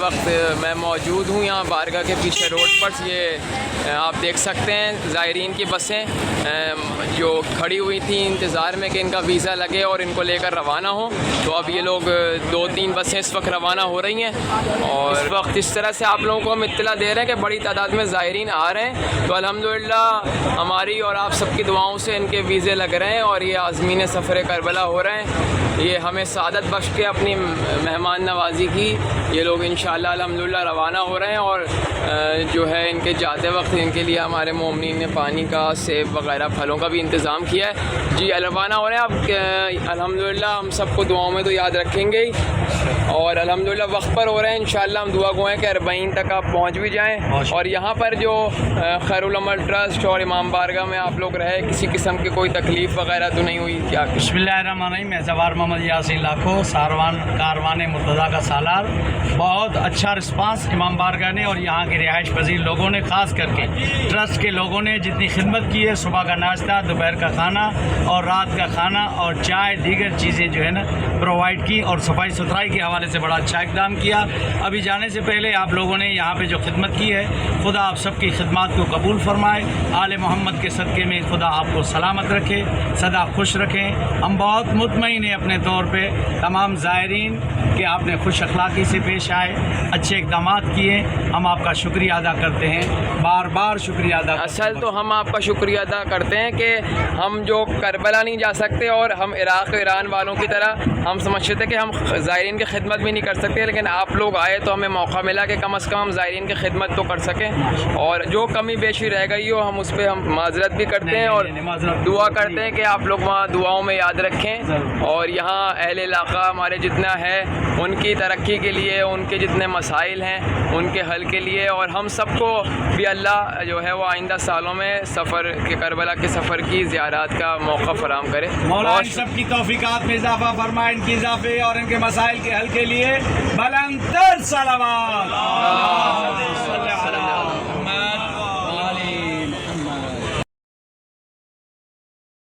وقت میں موجود ہوں یہاں بارگاہ کے پیچھے روڈ پر. یہ آپ دیکھ سکتے ہیں زائرین کی بسیں جو کھڑی ہوئی تھیں انتظار میں کہ ان کا ویزا لگے اور ان کو لے کر روانہ ہوں. تو اب یہ لوگ 2-3 بسیں اس وقت روانہ ہو رہی ہیں. اور اس وقت اس طرح سے آپ لوگوں کو ہم اطلاع دے رہے ہیں کہ بڑی تعداد میں زائرین آ رہے ہیں. تو الحمدللہ ہماری اور آپ سب کی دعاؤں سے ان کے ویزے لگ رہے ہیں اور یہ عازمین سفر کربلا ہو رہے ہیں. یہ ہمیں سعادت بخش کے اپنی مہمان نوازی کی یہ لوگ انشاءاللہ الحمدللہ روانہ ہو رہے ہیں. اور جو ہے ان کے جاتے وقت ان کے لیے ہمارے مومنین نے پانی کا، سیب وغیرہ پھلوں کا بھی انتظام کیا ہے. جی روانہ ہو رہے ہیں. اب الحمدللہ ہم سب کو دعاؤں میں تو یاد رکھیں گے ہی اور الحمدللہ وقت پر ہو رہے ہیں. انشاءاللہ ہم دعا گو ہیں کہ 40 تک آپ پہنچ بھی جائیں. اور یہاں پر جو خیر العمل ٹرسٹ اور امام بارگاہ میں آپ لوگ رہے کسی قسم کی کوئی تکلیف وغیرہ تو نہیں ہوئی کیا؟ بسم اللہ الرحمن الرحیم. میں زوار محمد یاسین لاکھو کاروان مرتضیٰ کا سالار. بہت اچھا رسپانس امام بارگاہ نے اور یہاں کے رہائش پذیر لوگوں نے، خاص کر کے ٹرسٹ کے لوگوں نے جتنی خدمت کی ہے. صبح کا ناشتہ، دوپہر کا کھانا اور رات کا کھانا اور چائے دیگر چیزیں جو ہے نا پرووائڈ کی اور صفائی ستھرائی کے حوالے سے بڑا اچھا اقدام کیا. ابھی جانے سے پہلے آپ لوگوں نے یہاں پہ جو خدمت کی ہے، خدا آپ سب کی خدمات کو قبول فرمائے. آل محمد کے صدقے میں خدا آپ کو سلامت رکھے، سدا خوش رکھیں. ہم بہت مطمئن ہیں اپنے طور پہ تمام زائرین کہ آپ نے خوش اخلاقی سے پیش آئے، اچھے اقدامات کیے. ہم آپ کا شکریہ ادا کرتے ہیں، بار بار شکریہ ادا کرتے ہیں. اصل تو ہم آپ کا شکریہ ادا کرتے ہیں کہ ہم جو کربلا نہیں جا سکتے اور ہم عراق و ایران والوں کی طرح ہم سمجھتے تھے کہ ہم زائرین کی خدمت بھی نہیں کر سکتے، لیکن آپ لوگ آئے تو ہمیں موقع ملا کہ کم از کم ہم زائرین کی خدمت تو کر سکیں. اور جو کمی بیشی رہ گئی ہو ہم اس پہ ہم معذرت بھی کرتے ہیں اور دعا کرتے ہیں کہ آپ لوگ وہاں دعاؤں میں یاد رکھیں. اور یہاں اہل علاقہ ہمارے جتنا ہے ان کی ترقی کے لیے، ان کے جتنے مسائل ہیں ان کے حل کے لیے، اور ہم سب کو بھی اللہ جو ہے وہ آئندہ سالوں میں سفر کے کربلا کے سفر کی زیارات کا موقع فراہم کرے. مولا ان سب کی توفیقات میں اضافہ فرمائے، ان کی اضافے اور ان کے مسائل کے حل کے لیے بلند تر صلوات.